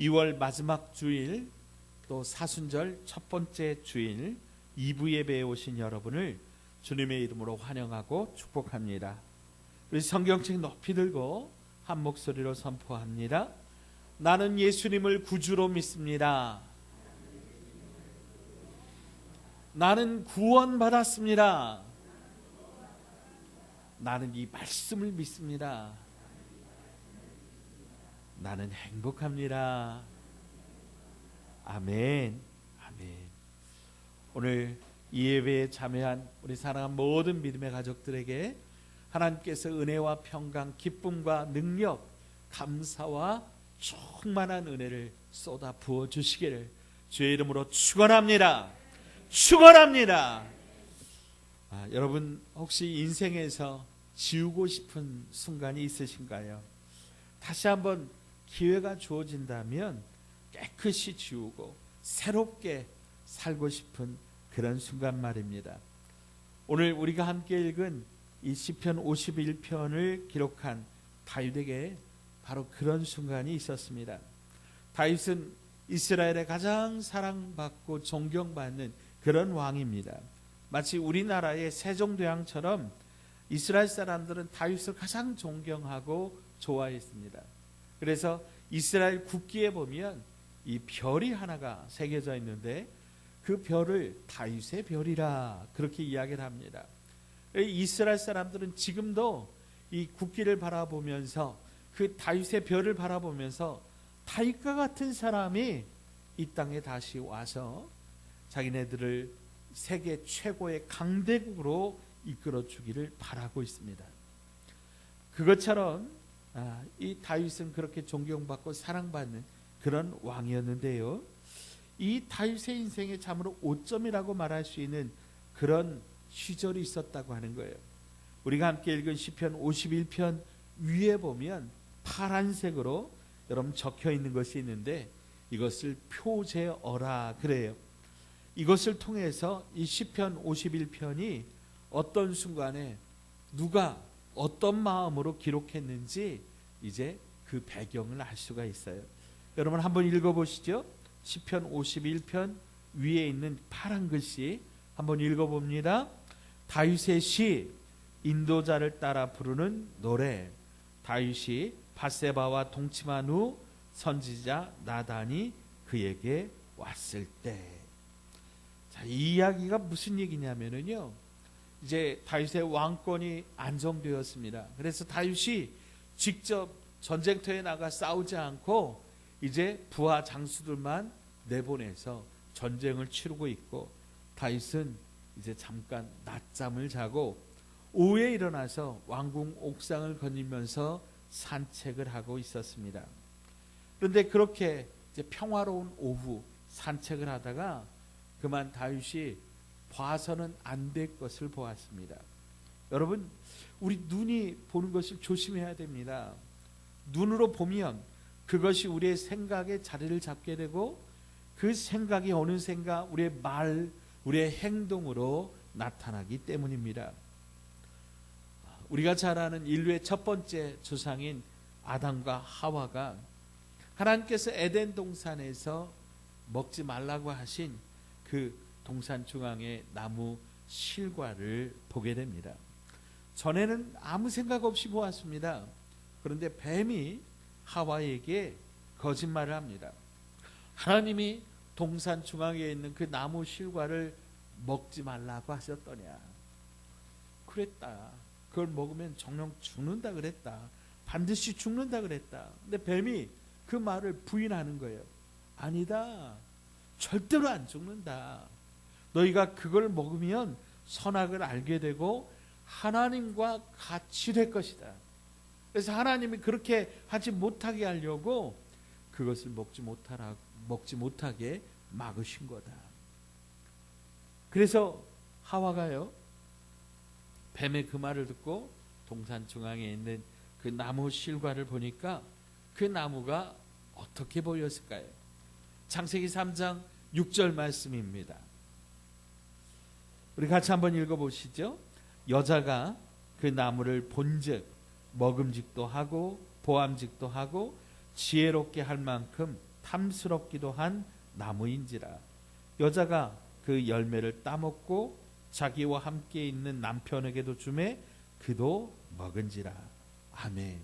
2월 마지막 주일 또 사순절 첫 번째 주일 2부 예배에 오신 여러분을 주님의 이름으로 환영하고 축복합니다. 우리 성경책 높이 들고 한 목소리로 선포합니다. 나는 예수님을 구주로 믿습니다. 나는 구원받았습니다. 나는 이 말씀을 믿습니다. 나는 행복합니다. 아멘. 아멘. 오늘 이 예배에 참여한 우리 사랑하는 모든 믿음의 가족들에게 하나님께서 은혜와 평강, 기쁨과 능력, 감사와 충만한 은혜를 쏟아 부어 주시기를 주의 이름으로 축원합니다. 축원합니다. 여러분 혹시 인생에서 지우고 싶은 순간이 있으신가요? 다시 한번 기회가 주어진다면 깨끗이 지우고 새롭게 살고 싶은 그런 순간 말입니다. 오늘 우리가 함께 읽은 이 시편 51편을 기록한 다윗에게 바로 그런 순간이 있었습니다. 다윗은 이스라엘의 가장 사랑받고 존경받는 그런 왕입니다. 마치 우리나라의 세종대왕처럼 이스라엘 사람들은 다윗을 가장 존경하고 좋아했습니다. 그래서 이스라엘 국기에 보면 이 별이 하나가 새겨져 있는데 그 별을 다윗의 별이라 그렇게 이야기를 합니다. 이스라엘 사람들은 지금도 이 국기를 바라보면서 그 다윗의 별을 바라보면서 다윗과 같은 사람이 이 땅에 다시 와서 자기네들을 세계 최고의 강대국으로 이끌어 주기를 바라고 있습니다. 그것처럼 이 다윗은 그렇게 존경받고 사랑받는 그런 왕이었는데요. 이 다윗의 인생에 참으로 오점이라고 말할 수 있는 그런 시절이 있었다고 하는 거예요. 우리가 함께 읽은 시편 51편 위에 보면 파란색으로 여러분 적혀 있는 것이 있는데 이것을 표제어라 그래요. 이것을 통해서 이 시편 51편이 어떤 순간에 누가 어떤 마음으로 기록했는지 이제 그 배경을 알 수가 있어요. 여러분 한번 읽어보시죠. 시편 51편 위에 있는 파란 글씨 한번 읽어봅니다. 다윗의 시, 인도자를 따라 부르는 노래. 다윗이 밧세바와 동침한 후 선지자 나단이 그에게 왔을 때. 자, 이 이야기가 무슨 얘기냐면요, 이제 다윗의 왕권이 안정되었습니다. 그래서 다윗이 직접 전쟁터에 나가 싸우지 않고 이제 부하 장수들만 내보내서 전쟁을 치르고 있고, 다윗은 이제 잠깐 낮잠을 자고 오후에 일어나서 왕궁 옥상을 거니면서 산책을 하고 있었습니다. 그런데 그렇게 이제 평화로운 오후 산책을 하다가 그만 다윗이 봐서는 안 될 것을 보았습니다. 여러분, 우리 눈이 보는 것을 조심해야 됩니다. 눈으로 보면 그것이 우리의 생각에 자리를 잡게 되고 그 생각이 어느샌가 우리의 말, 우리의 행동으로 나타나기 때문입니다. 우리가 잘 아는 인류의 첫 번째 조상인 아담과 하와가 하나님께서 에덴 동산에서 먹지 말라고 하신 그 동산 중앙의 나무 실과를 보게 됩니다. 전에는 아무 생각 없이 보았습니다. 그런데 뱀이 하와에게 거짓말을 합니다. 하나님이 동산 중앙에 있는 그 나무 실과를 먹지 말라고 하셨더냐. 그랬다. 그걸 먹으면 정령 죽는다 그랬다. 반드시 죽는다 그랬다. 근데 뱀이 그 말을 부인하는 거예요. 아니다. 절대로 안 죽는다. 너희가 그걸 먹으면 선악을 알게 되고 하나님과 같이 될 것이다. 그래서 하나님이 그렇게 하지 못하게 하려고 그것을 먹지 못하게 막으신 거다. 그래서 하와가요, 뱀의 그 말을 듣고 동산 중앙에 있는 그 나무 실과를 보니까 그 나무가 어떻게 보였을까요? 창세기 3장 6절 말씀입니다. 우리 같이 한번 읽어보시죠. 여자가 그 나무를 본즉 먹음직도 하고 보암직도 하고 지혜롭게 할 만큼 탐스럽기도 한 나무인지라. 여자가 그 열매를 따먹고 자기와 함께 있는 남편에게도 주매 그도 먹은지라. 아멘.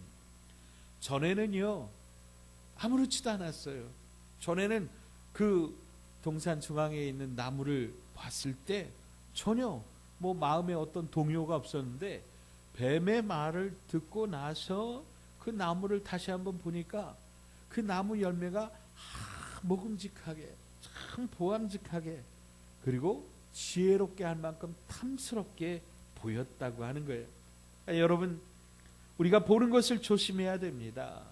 전에는요 아무렇지도 않았어요. 전에는 그 동산 중앙에 있는 나무를 봤을 때 전혀 마음에 어떤 동요가 없었는데, 뱀의 말을 듣고 나서 그 나무를 다시 한번 보니까 그 나무 열매가 먹음직하게, 참 보암직하게, 그리고 지혜롭게 할 만큼 탐스럽게 보였다고 하는 거예요. 여러분, 우리가 보는 것을 조심해야 됩니다.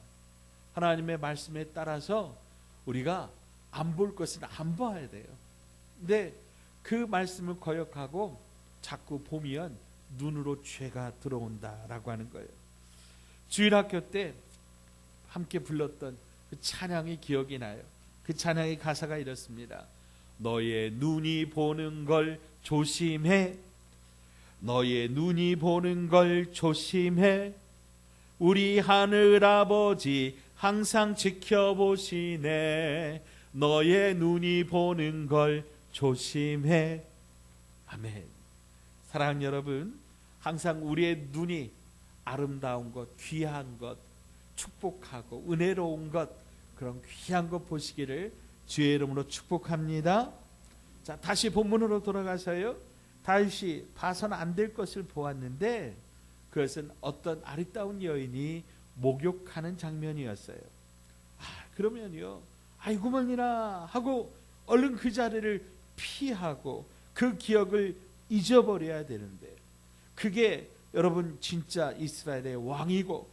하나님의 말씀에 따라서 우리가 안 볼 것은 안 봐야 돼요. 근데 그 말씀을 거역하고 자꾸 보면 눈으로 죄가 들어온다라고 하는 거예요. 주일학교 때 함께 불렀던 그 찬양이 기억이 나요. 그 찬양의 가사가 이렇습니다. 너의 눈이 보는 걸 조심해. 너의 눈이 보는 걸 조심해. 우리 하늘아버지 항상 지켜보시네. 너의 눈이 보는 걸 조심해. 아멘. 사랑하는 여러분, 항상 우리의 눈이 아름다운 것, 귀한 것, 축복하고 은혜로운 것, 그런 귀한 것 보시기를 주의 이름으로 축복합니다. 자, 다시 본문으로 돌아가서요. 다윗이 봐서는 안 될 것을 보았는데 그것은 어떤 아리따운 여인이 목욕하는 장면이었어요. 그러면요, 아이고머니나 하고 얼른 그 자리를 피하고 그 기억을 잊어버려야 되는데, 그게 여러분 진짜 이스라엘의 왕이고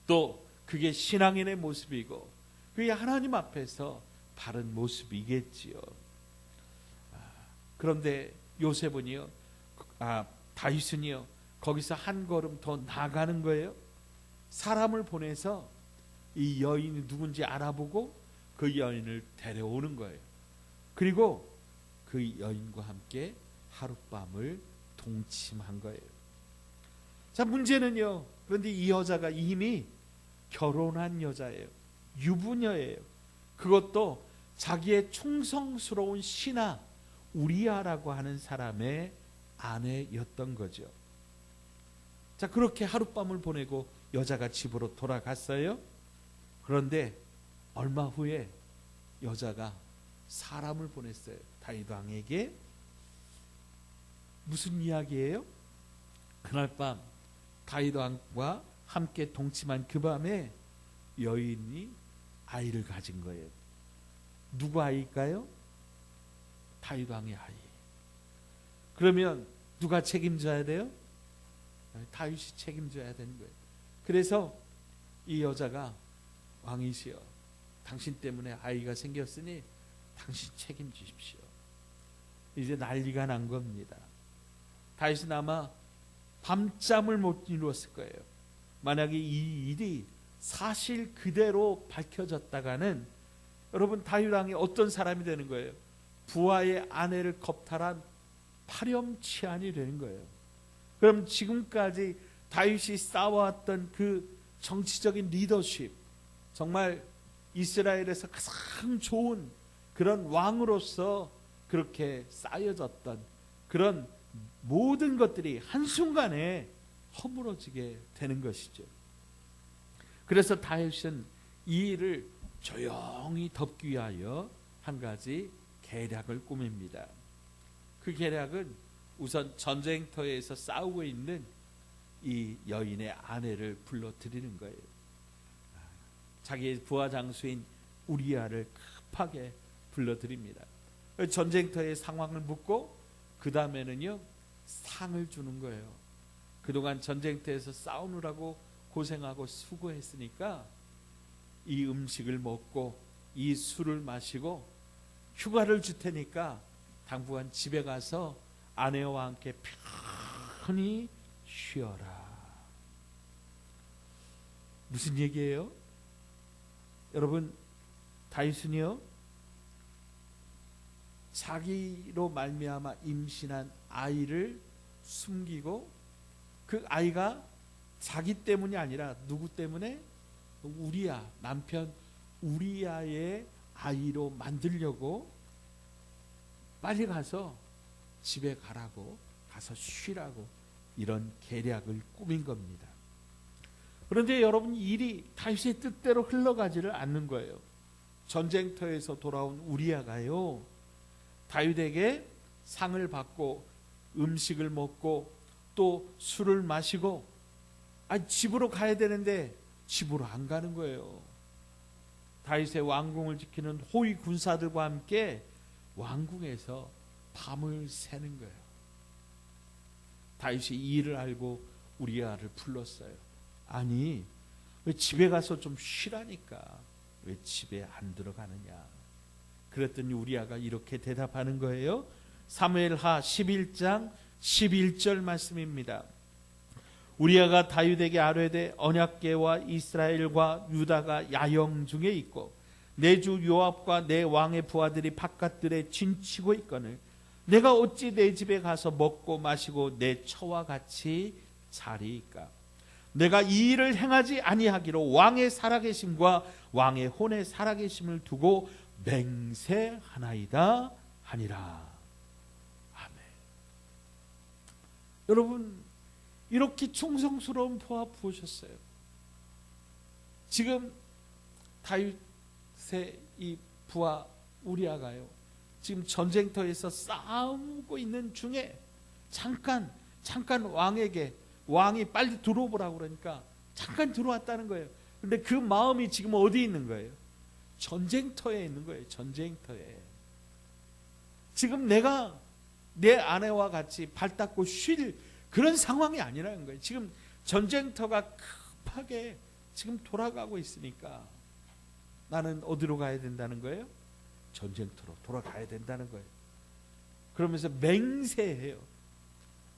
또 그게 신앙인의 모습이고 그게 하나님 앞에서 바른 모습이겠지요. 그런데 요셉은요, 다윗은요, 거기서 한 걸음 더 나가는 거예요. 사람을 보내서 이 여인이 누군지 알아보고 그 여인을 데려오는 거예요. 그리고 그 여인과 함께 하룻밤을 동침한 거예요. 자, 문제는요, 그런데 이 여자가 이미 결혼한 여자예요. 유부녀예요. 그것도 자기의 충성스러운 신하 우리아라고 하는 사람의 아내였던 거죠. 자, 그렇게 하룻밤을 보내고 여자가 집으로 돌아갔어요. 그런데 얼마 후에 여자가 사람을 보냈어요. 다윗 왕에게. 무슨 이야기예요? 그날 밤 다윗 왕과 함께 동침한 그 밤에 여인이 아이를 가진 거예요. 누구 아이일까요? 다윗 왕의 아이. 그러면 누가 책임져야 돼요? 다윗이 책임져야 되는 거예요. 그래서 이 여자가, 왕이시여, 당신 때문에 아이가 생겼으니 당신 책임지십시오. 이제 난리가 난 겁니다. 다윗은 아마 밤잠을 못 이루었을 거예요. 만약에 이 일이 사실 그대로 밝혀졌다가는 여러분, 다윗 왕이 어떤 사람이 되는 거예요? 부하의 아내를 겁탈한 파렴치한이 되는 거예요. 그럼 지금까지 다윗이 쌓아왔던 그 정치적인 리더십, 정말 이스라엘에서 가장 좋은 그런 왕으로서 그렇게 쌓여졌던 그런 모든 것들이 한순간에 허물어지게 되는 것이죠. 그래서 다윗은 이 일을 조용히 덮기 위하여 한 가지 계략을 꾸밉니다. 그 계략은 우선 전쟁터에서 싸우고 있는 이 여인의 아내를 불러들이는 거예요. 자기의 부하 장수인 우리아를 급하게 불러들입니다. 전쟁터의 상황을 묻고 그 다음에는요, 상을 주는 거예요. 그동안 전쟁터에서 싸우느라고 고생하고 수고했으니까 이 음식을 먹고 이 술을 마시고 휴가를 줄 테니까 당분간 집에 가서 아내와 함께 편히 쉬어라. 무슨 얘기예요? 여러분, 다윗은요, 자기로 말미암아 임신한 아이를 숨기고 그 아이가 자기 때문이 아니라 누구 때문에? 우리야, 남편 우리아의 아이로 만들려고 빨리 가서 집에 가라고, 가서 쉬라고 이런 계략을 꾸민 겁니다. 그런데 여러분, 일이 다윗의 뜻대로 흘러가지를 않는 거예요. 전쟁터에서 돌아온 우리아가요, 다윗에게 상을 받고 음식을 먹고 또 술을 마시고 집으로 가야 되는데 집으로 안 가는 거예요. 다윗의 왕궁을 지키는 호위 군사들과 함께 왕궁에서 밤을 새는 거예요. 다윗이 이 일을 알고 우리아를 불렀어요. 아니, 왜 집에 가서 좀 쉬라니까 왜 집에 안 들어가느냐. 그랬더니 우리아가 이렇게 대답하는 거예요. 사무엘하 11장 11절 말씀입니다. 우리아가 다윗에게 아뢰되 언약궤와 이스라엘과 유다가 야영 중에 있고 내 주 요압과 내 왕의 부하들이 바깥들에 진치고 있거늘 내가 어찌 내 집에 가서 먹고 마시고 내 처와 같이 자리이까. 내가 이 일을 행하지 아니하기로 왕의 살아계심과 왕의 혼의 살아계심을 두고 맹세하나이다 하니라. 아멘. 여러분, 이렇게 충성스러운 부하 부으셨어요. 지금 다윗의 이 부하 우리아가요, 지금 전쟁터에서 싸우고 있는 중에 잠깐 왕에게, 왕이 빨리 들어오라고 그러니까 잠깐 들어왔다는 거예요. 근데 그 마음이 지금 어디 있는 거예요? 전쟁터에 있는 거예요. 전쟁터에. 지금 내가 내 아내와 같이 발 닦고 쉴 그런 상황이 아니라는 거예요. 지금 전쟁터가 급하게 지금 돌아가고 있으니까 나는 어디로 가야 된다는 거예요? 전쟁터로 돌아가야 된다는 거예요. 그러면서 맹세해요.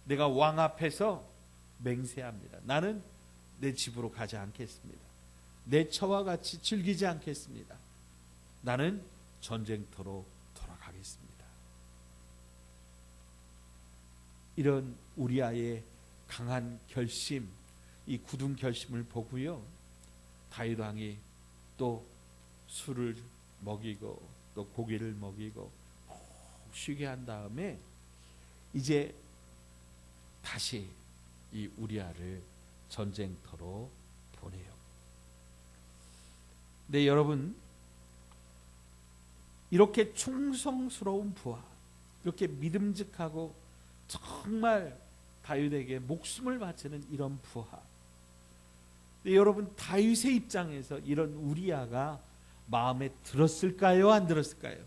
내가 왕 앞에서 맹세합니다. 나는 내 집으로 가지 않겠습니다. 내 처와 같이 즐기지 않겠습니다. 나는 전쟁터로 돌아가겠습니다. 이런 우리아의 강한 결심, 이 굳은 결심을 보고요, 다윗 왕이 또 술을 먹이고 또 고기를 먹이고 푹 쉬게 한 다음에 이제 다시 이 우리아를 전쟁터로 보내요. 네, 여러분, 이렇게 충성스러운 부하, 이렇게 믿음직하고 정말 다윗에게 목숨을 바치는 이런 부하. 네, 여러분, 다윗의 입장에서 이런 우리아가 마음에 들었을까요? 안 들었을까요?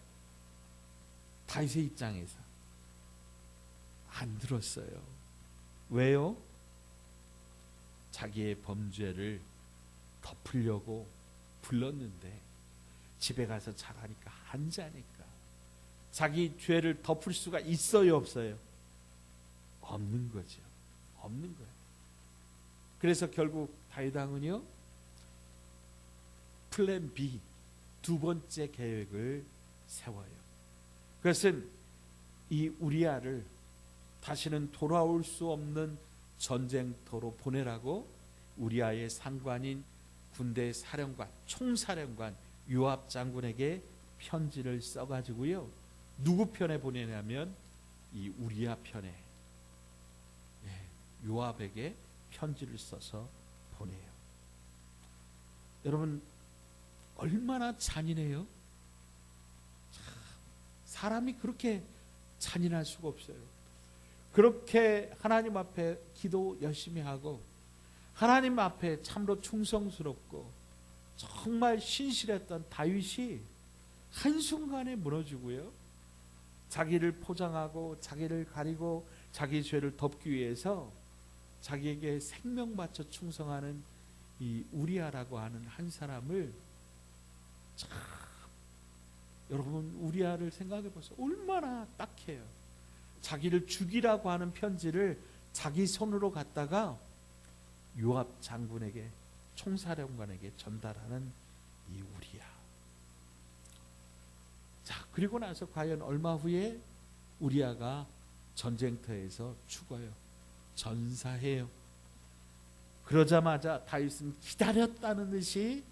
다윗의 입장에서 안 들었어요. 왜요? 자기의 범죄를 덮으려고 불렀는데 집에 가서 잘하니까 안 자니까. 자기 죄를 덮을 수가 있어요, 없어요? 없는 거죠. 없는 거예요. 그래서 결국 다윗 왕은요, 플랜 B, 두 번째 계획을 세워요. 그것은 이 우리아를 다시는 돌아올 수 없는 전쟁터로 보내라고 우리아의 상관인 군대 사령관, 총사령관 요압 장군에게 편지를 써가지고요, 누구 편에 보내냐면 이 우리아 편에, 요압에게 편지를 써서 보내요. 여러분, 얼마나 잔인해요? 사람이 그렇게 잔인할 수가 없어요. 그렇게 하나님 앞에 기도 열심히 하고 하나님 앞에 참으로 충성스럽고 정말 신실했던 다윗이 한순간에 무너지고요, 자기를 포장하고 자기를 가리고 자기 죄를 덮기 위해서 자기에게 생명 바쳐 충성하는 이 우리아라고 하는 한 사람을, 참, 여러분, 우리아를 생각해 보세요. 얼마나 딱해요. 자기를 죽이라고 하는 편지를 자기 손으로 갖다가 요압 장군에게, 총사령관에게 전달하는 이 우리아. 자, 그리고 나서 과연 얼마 후에 우리아가 전쟁터에서 죽어요. 전사해요. 그러자마자 다윗은 기다렸다는 듯이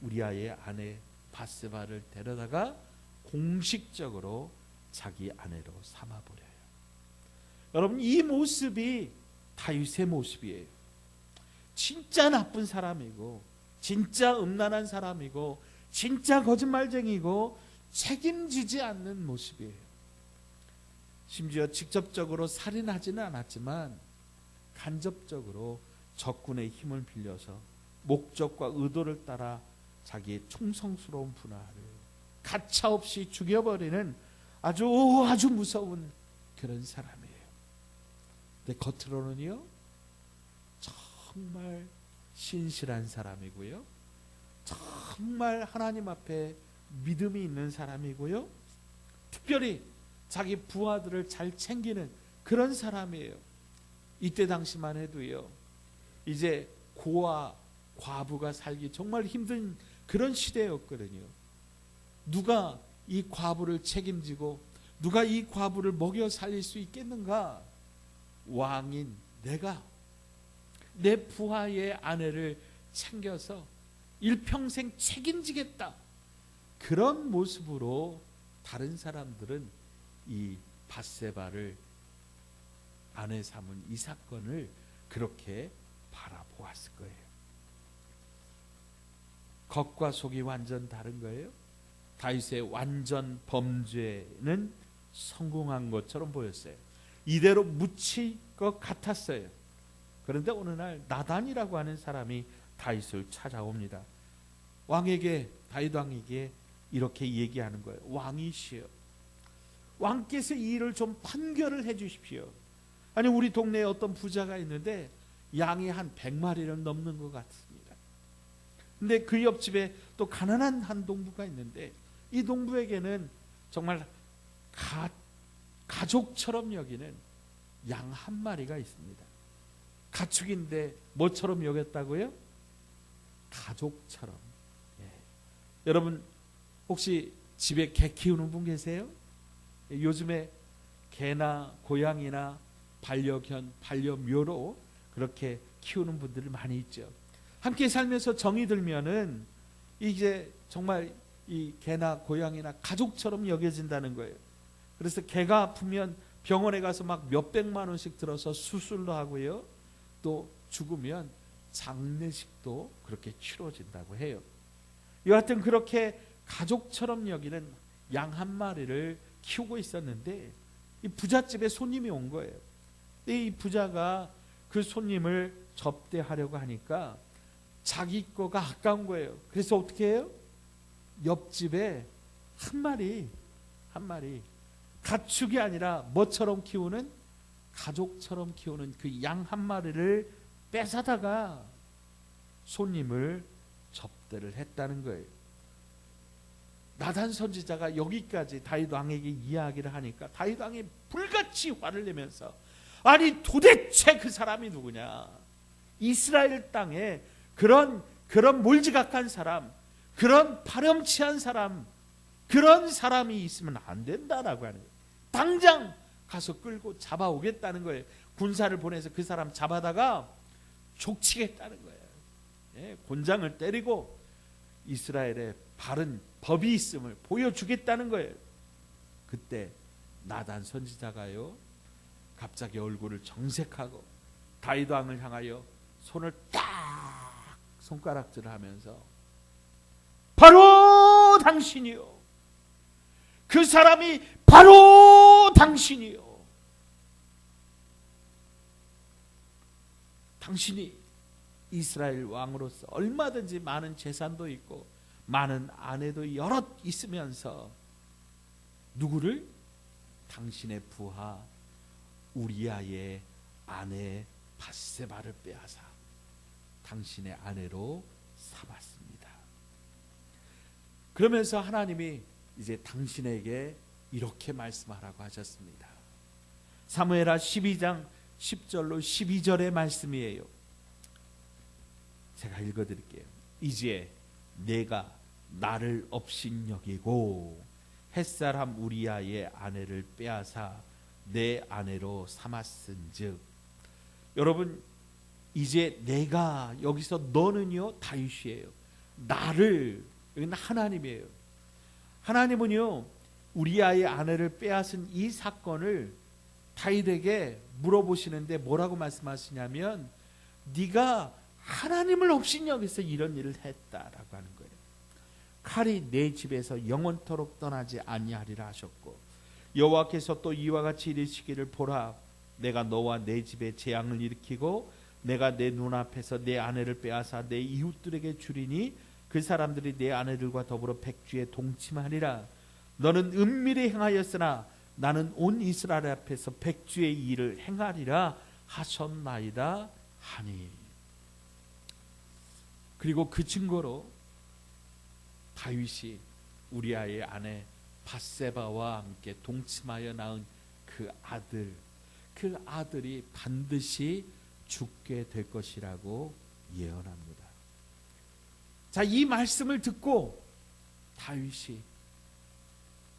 우리아의 아내 바세바를 데려다가 공식적으로 자기 아내로 삼아버려요. 여러분, 이 모습이 다윗의 모습이에요. 진짜 나쁜 사람이고, 진짜 음란한 사람이고, 진짜 거짓말쟁이고, 책임지지 않는 모습이에요. 심지어 직접적으로 살인하지는 않았지만 간접적으로 적군의 힘을 빌려서 목적과 의도를 따라 자기의 충성스러운 분하를 가차없이 죽여버리는 아주 무서운 그런 사람이에요. 근데 겉으로는요, 정말 신실한 사람이고요, 정말 하나님 앞에 믿음이 있는 사람이고요, 특별히 자기 부하들을 잘 챙기는 그런 사람이에요. 이때 당시만 해도요, 이제 고아 과부가 살기 정말 힘든 그런 시대였거든요. 누가 이 과부를 책임지고 누가 이 과부를 먹여 살릴 수 있겠는가? 왕인 내가 내 부하의 아내를 챙겨서 일평생 책임지겠다. 그런 모습으로 다른 사람들은 이 밧세바를 아내 삼은 이 사건을 그렇게 바라보았을 거예요. 겉과 속이 완전 다른 거예요. 다윗의 완전 범죄는 성공한 것처럼 보였어요. 이대로 묻힐 것 같았어요. 그런데 어느 날 나단이라고 하는 사람이 다윗을 찾아옵니다. 다윗 왕에게 이렇게 얘기하는 거예요. 왕이시여, 왕께서 이 일을 좀 판결을 해 주십시오. 아니, 우리 동네에 어떤 부자가 있는데 양이 한 100마리를 넘는 것 같습니다. 근데 그 옆집에 또 가난한 한 농부가 있는데 이 농부에게는 정말 가족처럼 여기는 양 한 마리가 있습니다. 가축인데 뭐처럼 여겼다고요? 가족처럼. 예. 여러분, 혹시 집에 개 키우는 분 계세요? 요즘에 개나 고양이나 반려견, 반려묘로 그렇게 키우는 분들이 많이 있죠. 함께 살면서 정이 들면은 이제 정말 이 개나 고양이나 가족처럼 여겨진다는 거예요. 그래서 개가 아프면 병원에 가서 막 몇백만 원씩 들어서 수술도 하고요, 또 죽으면 장례식도 그렇게 치러진다고 해요. 여하튼 그렇게 가족처럼 여기는 양 한 마리를 키우고 있었는데 이 부잣집에 손님이 온 거예요. 이 부자가 그 손님을 접대하려고 하니까 자기 거가 아까운 거예요. 그래서 어떻게 해요? 옆집에 한 마리 가축이 아니라 뭐처럼 키우는, 가족처럼 키우는 그 양 한 마리를 뺏어다가 손님을 접대를 했다는 거예요. 나단 선지자가 여기까지 다윗 왕에게 이야기를 하니까 다윗 왕이 불같이 화를 내면서, 아니 도대체 그 사람이 누구냐? 이스라엘 땅에 그런 몰지각한 사람, 그런 파렴치한 사람, 그런 사람이 있으면 안 된다라고 하는 거예요. 당장 가서 끌고 잡아오겠다는 거예요. 군사를 보내서 그 사람 잡아다가 족치겠다는 거예요. 예, 곤장을 때리고 이스라엘의 바른 법이 있음을 보여주겠다는 거예요. 그때 나단 선지자가요, 갑자기 얼굴을 정색하고 다윗 왕을 향하여 손을 딱 손가락질을 하면서, 바로 당신이요, 그 사람이 바로 당신이요, 당신이 이스라엘 왕으로서 얼마든지 많은 재산도 있고 많은 아내도 여럿 있으면서 누구를? 당신의 부하 우리아의 아내 밧세바를 빼앗아 당신의 아내로 삼았습니다. 그러면서 하나님이 이제 당신에게 이렇게 말씀하라고 하셨습니다. 사무엘하 12장 10절로 12절의 말씀이에요. 제가 읽어드릴게요. 이제 내가 나를 업신여기고 햇사람 우리아의 아내를 빼앗아 내 아내로 삼았은즉. 여러분, 이제 내가, 여기서 너는요 다윗이에요. 나를 여기는 하나님이에요. 하나님은요, 우리아의 아내를 빼앗은 이 사건을 다윗에게 물어보시는데 뭐라고 말씀하시냐면, 네가 하나님을 업신여기서 이런 일을 했다라고 하는 거예요. 칼이 내 집에서 영원토록 떠나지 아니하리라 하셨고, 여호와께서 또 이와 같이 이르시기를, 보라, 내가 너와 내 집에 재앙을 일으키고 내가 내 눈앞에서 내 아내를 빼앗아 내 이웃들에게 주리니 그 사람들이 내 아내들과 더불어 백주에 동침하리라. 너는 은밀히 행하였으나 나는 온 이스라엘 앞에서 백주의 일을 행하리라 하셨나이다 하니. 그리고 그 증거로 다윗이 우리아의 아내 밧세바와 함께 동침하여 낳은 그 아들이 반드시 죽게 될 것이라고 예언합니다. 자, 이 말씀을 듣고 다윗이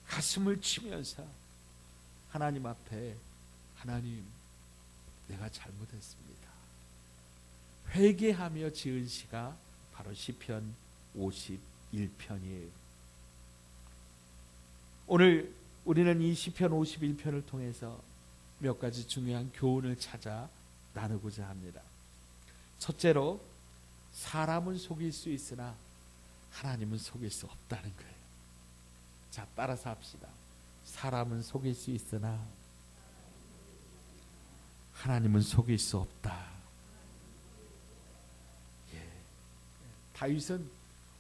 가슴을 치면서 하나님 앞에, 하나님, 내가 잘못했습니다, 회개하며 지은 시가 바로 시편 51편이에요. 오늘 우리는 이 시편 51편을 통해서 몇 가지 중요한 교훈을 찾아 나누고자 합니다. 첫째로, 사람은 속일 수 있으나 하나님은 속일 수 없다는 거예요. 자, 따라서 합시다. 사람은 속일 수 있으나 하나님은 속일 수 없다. 다윗은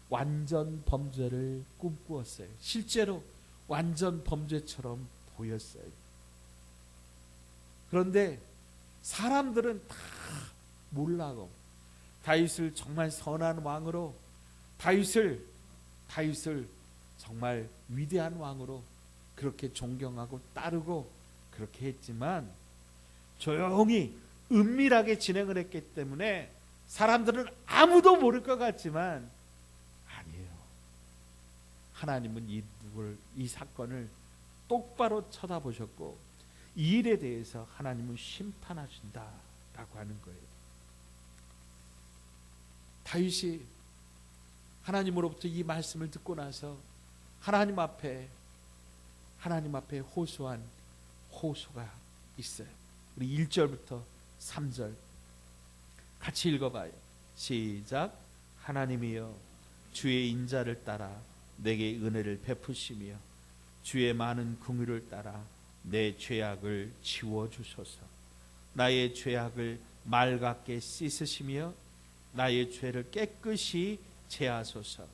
완전 범죄를 꿈꾸었어요. 실제로 완전 범죄처럼 보였어요. 그런데 사람들은 다 몰라고 다윗을 정말 선한 왕으로, 다윗을 정말 위대한 왕으로 그렇게 존경하고 따르고 그렇게 했지만, 조용히 은밀하게 진행을 했기 때문에 사람들은 아무도 모를 것 같지만 아니에요. 하나님은 이 사건을 똑바로 쳐다보셨고 이 일에 대해서 하나님은 심판하신다라고 하는 거예요. 다윗이 하나님으로부터 이 말씀을 듣고 나서 하나님 앞에 호소한 호소가 있어요. 우리 1절부터 3절 같이 읽어봐요. 시작. 하나님이여, 주의 인자를 따라 내게 은혜를 베푸시며 주의 많은 긍휼을 따라 내 죄악을 지워주소서. 나의 죄악을 맑게 씻으시며 나의 죄를 깨끗이 제하소서.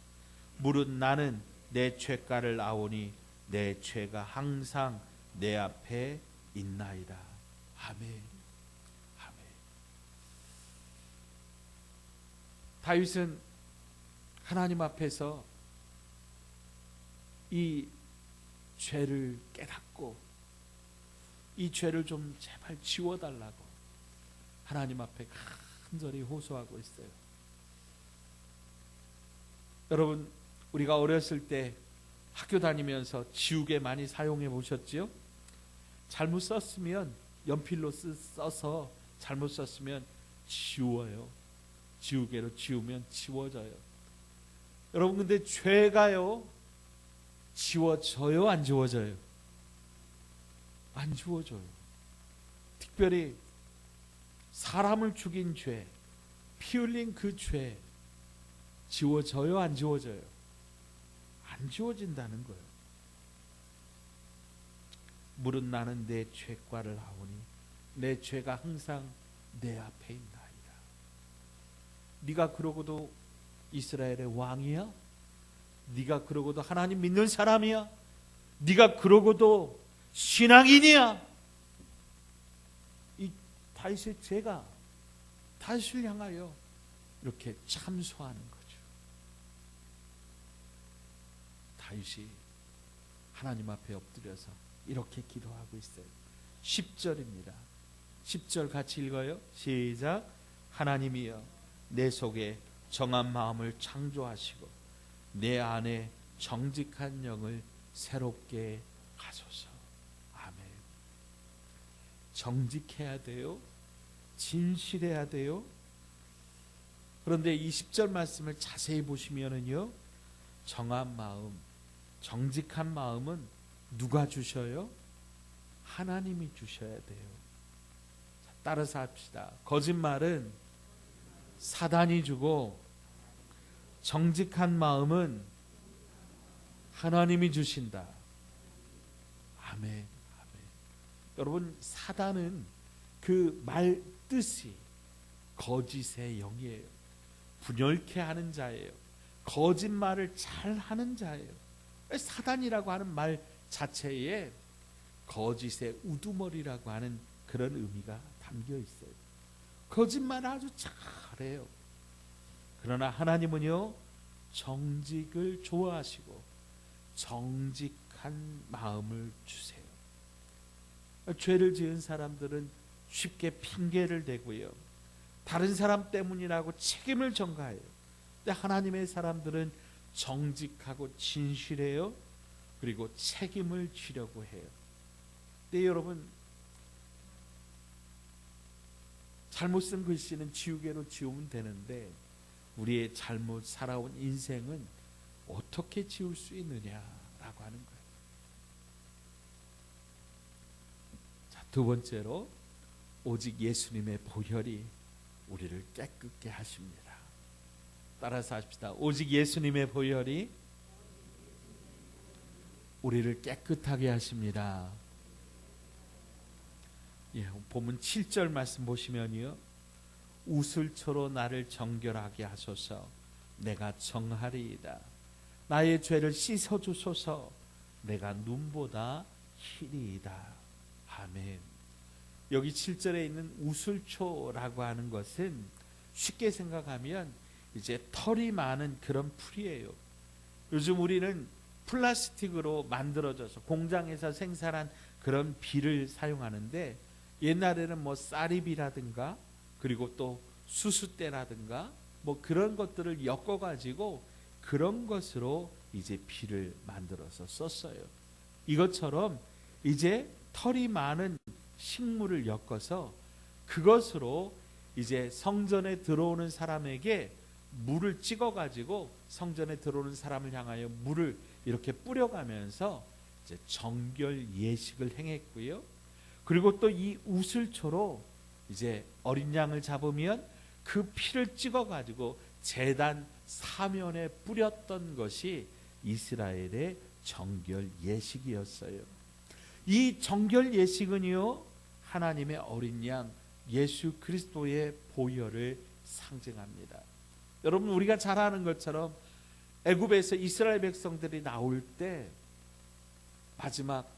무릇 나는 내 죄가를 아오니 내 죄가 항상 내 앞에 있나이다. 아멘. 아멘. 다윗은 하나님 앞에서 이 죄를 깨닫고 이 죄를 좀 제발 지워달라고 하나님 앞에 간절히 호소하고 있어요. 여러분, 우리가 어렸을 때 학교 다니면서 지우개 많이 사용해 보셨지요? 잘못 썼으면 연필로 써서 잘못 썼으면 지워요. 지우개로 지우면 지워져요. 여러분, 근데 죄가요, 지워져요, 안 지워져요? 안 지워져요. 특별히 사람을 죽인 죄, 피 흘린 그 죄, 지워져요, 안 지워져요? 안 지워진다는 거예요. 무릇 나는 내 죄과를 하오니 내 죄가 항상 내 앞에 있나이다. 네가 그러고도 이스라엘의 왕이야? 네가 그러고도 하나님 믿는 사람이야? 네가 그러고도 신앙인이야? 이 다윗의 죄가 다윗을 향하여 이렇게 참소하는 거죠. 다윗이 하나님 앞에 엎드려서 이렇게 기도하고 있어요. 10절입니다. 10절 같이 읽어요. 시작. 하나님이여, 내 속에 정한 마음을 창조하시고 내 안에 정직한 영을 새롭게 하소서. 아멘. 정직해야 돼요. 진실해야 돼요. 그런데 이 10절 말씀을 자세히 보시면은요, 정한 마음, 정직한 마음은 누가 주셔요? 하나님이 주셔야 돼요. 따라서 합시다. 거짓말은 사단이 주고 정직한 마음은 하나님이 주신다. 아멘. 아멘. 여러분, 사단은 그 말 뜻이 거짓의 영이에요. 분열케 하는 자예요. 거짓말을 잘 하는 자예요. 사단이라고 하는 말 자체에 거짓의 우두머리라고 하는 그런 의미가 담겨 있어요. 거짓말을 아주 잘해요. 그러나 하나님은요, 정직을 좋아하시고 정직한 마음을 주세요. 죄를 지은 사람들은 쉽게 핑계를 대고요, 다른 사람 때문이라고 책임을 전가해요. 근데 하나님의 사람들은 정직하고 진실해요. 그리고 책임을 지려고 해요. 근데 여러분, 잘못 쓴 글씨는 지우개로 지우면 되는데 우리의 잘못 살아온 인생은 어떻게 지울 수 있느냐라고 하는 거예요. 자, 두 번째로, 오직 예수님의 보혈이 우리를 깨끗게 하십니다. 따라서 합시다. 오직 예수님의 보혈이 우리를 깨끗하게 하십니다. 예, 본문 7절 말씀 보시면요, 우슬초로 나를 정결하게 하소서. 내가 정하리이다. 나의 죄를 씻어주소서. 내가 눈보다 희리이다. 아멘. 여기 7절에 있는 우슬초라고 하는 것은 쉽게 생각하면 이제 털이 많은 그런 풀이에요. 요즘 우리는 플라스틱으로 만들어져서 공장에서 생산한 그런 비를 사용하는데, 옛날에는 뭐 쌀이비라든가 그리고 또 수수대라든가 뭐 그런 것들을 엮어 가지고 그런 것으로 이제 비를 만들어서 썼어요. 이것처럼 이제 털이 많은 식물을 엮어서 그것으로 이제 성전에 들어오는 사람에게 물을 찍어 가지고 성전에 들어오는 사람을 향하여 물을 이렇게 뿌려가면서 이제 정결 예식을 행했고요. 그리고 또 이 우슬초로 이제 어린 양을 잡으면 그 피를 찍어 가지고 제단 사면에 뿌렸던 것이 이스라엘의 정결 예식이었어요. 이 정결 예식은요, 하나님의 어린 양 예수 그리스도의 보혈을 상징합니다. 여러분, 우리가 잘 아는 것처럼 애굽에서 이스라엘 백성들이 나올 때 마지막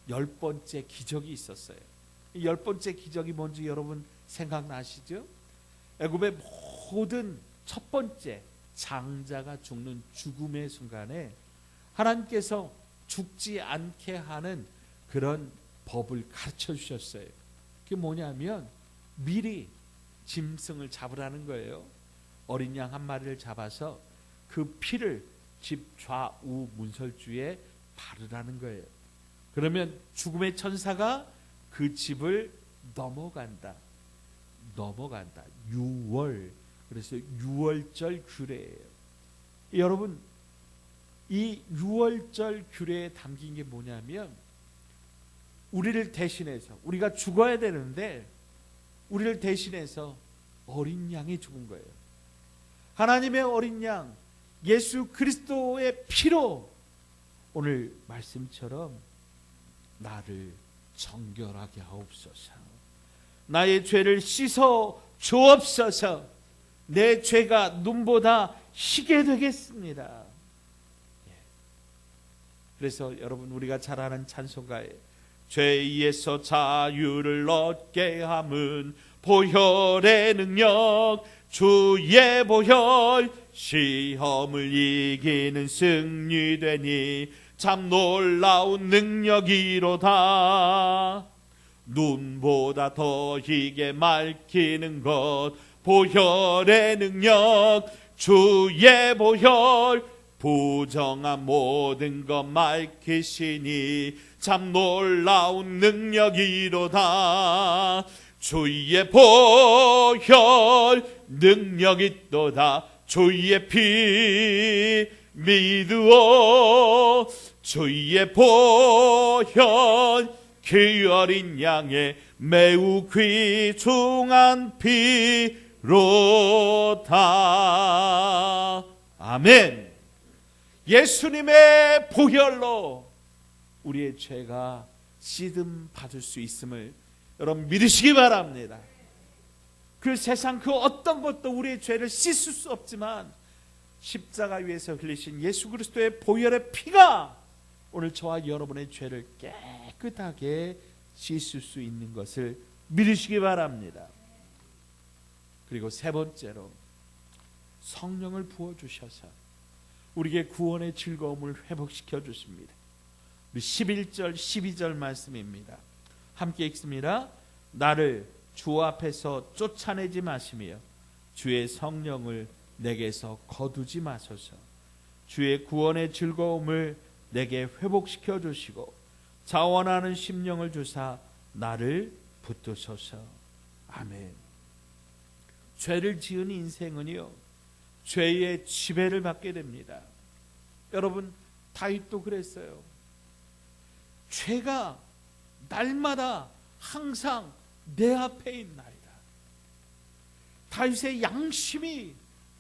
10번째 기적이 있었어요. 이 10번째 기적이 뭔지 여러분 생각나시죠? 애굽의 모든 첫 번째 장자가 죽는 죽음의 순간에 하나님께서 죽지 않게 하는 그런 법을 가르쳐 주셨어요. 그게 뭐냐면 미리 짐승을 잡으라는 거예요. 어린 양 한 마리를 잡아서 그 피를 집 좌우 문설주에 바르라는 거예요. 그러면 죽음의 천사가 그 집을 넘어간다. 유월. 그래서 유월절 규례예요. 여러분, 이 유월절 규례에 담긴 게 뭐냐면 우리를 대신해서, 우리가 죽어야 되는데 우리를 대신해서 어린 양이 죽은 거예요. 하나님의 어린 양 예수 그리스도의 피로 오늘 말씀처럼 나를 정결하게 하옵소서. 나의 죄를 씻어 주옵소서. 내 죄가 눈보다 희게 되겠습니다. 그래서 여러분, 우리가 잘 아는 찬송가에 죄에서 자유를 얻게 함은 보혈의 능력, 주의 보혈, 시험을 이기는 승리되니 참 놀라운 능력이로다. 눈보다 더 희게 맑히는 것, 보혈의 능력, 주의 보혈, 부정한 모든 것 맑히시니 참 놀라운 능력이로다. 주의 보혈 능력이 있도다. 주의 피 믿으어 주의 보혈 그 어린 양의 매우 귀중한 피로다. 아멘. 예수님의 보혈로 우리의 죄가 씻음 받을 수 있음을 여러분 믿으시기 바랍니다. 그 세상 그 어떤 것도 우리의 죄를 씻을 수 없지만 십자가 위에서 흘리신 예수 그리스도의 보혈의 피가 오늘 저와 여러분의 죄를 깨끗하게 씻을 수 있는 것을 믿으시기 바랍니다. 그리고 세 번째로 성령을 부어주셔서 우리에게 구원의 즐거움을 회복시켜 주십니다. 우리 11절 12절 말씀입니다. 함께 읽습니다. 나를 주 앞에서 쫓아내지 마시며 주의 성령을 내게서 거두지 마소서. 주의 구원의 즐거움을 내게 회복시켜 주시고 자원하는 심령을 주사 나를 붙드소서. 아멘. 죄를 지은 인생은요, 죄의 지배를 받게 됩니다. 여러분, 다윗도 그랬어요. 죄가 날마다 항상 내 앞에 있나이다. 다윗의 양심이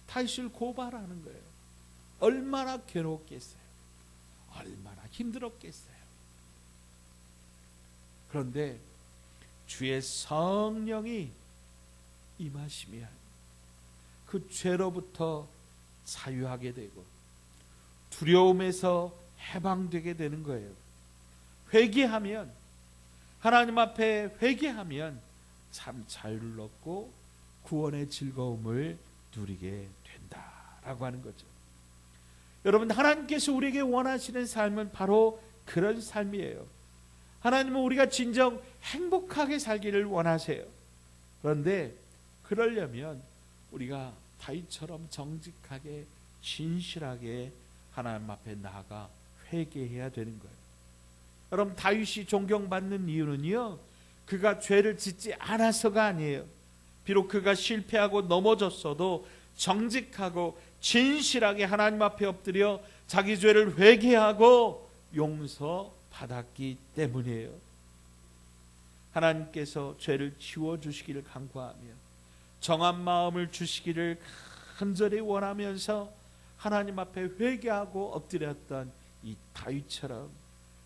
다윗을 고발하는 거예요. 얼마나 괴롭겠어요. 얼마나 힘들었겠어요. 그런데 주의 성령이 임하시면 그 죄로부터 자유하게 되고 두려움에서 해방되게 되는 거예요. 회개하면, 하나님 앞에 회개하면 참 자유를 얻고 구원의 즐거움을 누리게 된다라고 하는 거죠. 여러분, 하나님께서 우리에게 원하시는 삶은 바로 그런 삶이에요. 하나님은 우리가 진정 행복하게 살기를 원하세요. 그런데 그러려면 우리가 다윗처럼 정직하게 진실하게 하나님 앞에 나아가 회개해야 되는 거예요. 여러분, 다윗이 존경받는 이유는요, 그가 죄를 짓지 않아서가 아니에요. 비록 그가 실패하고 넘어졌어도 정직하고 진실하게 하나님 앞에 엎드려 자기 죄를 회개하고 용서받았기 때문이에요. 하나님께서 죄를 지워주시기를 간구하며 정한 마음을 주시기를 간절히 원하면서 하나님 앞에 회개하고 엎드렸던 이 다윗처럼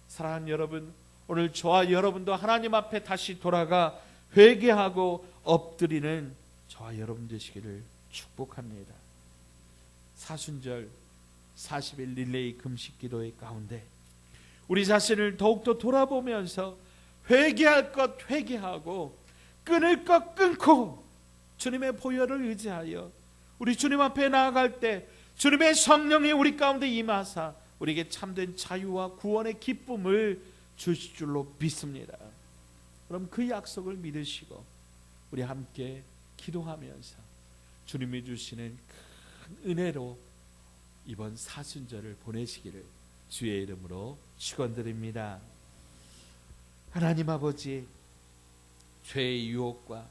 사랑하는 여러분, 오늘 저와 여러분도 하나님 앞에 다시 돌아가 회개하고 엎드리는 저와 여러분 되시기를 축복합니다. 사순절 40일 릴레이 금식 기도의 가운데 우리 자신을 더욱더 돌아보면서 회개할 것 회개하고 끊을 것 끊고 주님의 보혈을 의지하여 우리 주님 앞에 나아갈 때 주님의 성령이 우리 가운데 임하사 우리에게 참된 자유와 구원의 기쁨을 주실 줄로 믿습니다. 그럼 그 약속을 믿으시고 우리 함께 기도하면서 주님이 주시는 큰 은혜로 이번 사순절을 보내시기를 주의 이름으로 축원드립니다. 하나님 아버지, 죄의 유혹과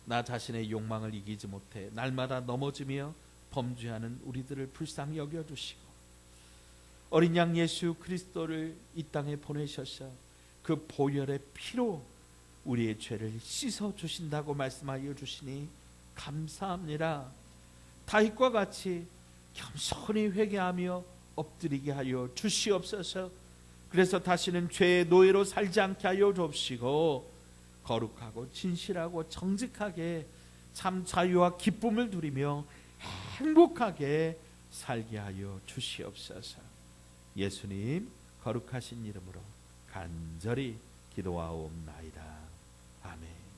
나 자신의 욕망을 이기지 못해 날마다 넘어지며 범죄하는 우리들을 불쌍히 여겨주시고 어린 양 예수 그리스도를 이 땅에 보내셔서 그 보혈의 피로 우리의 죄를 씻어주신다고 말씀하여 주시니 감사합니다. 다윗과 같이 겸손히 회개하며 엎드리게 하여 주시옵소서. 그래서 다시는 죄의 노예로 살지 않게 하여 주옵시고 거룩하고 진실하고 정직하게 참 자유와 기쁨을 누리며 행복하게 살게 하여 주시옵소서. 예수님 거룩하신 이름으로 간절히 기도하옵나이다. 아멘.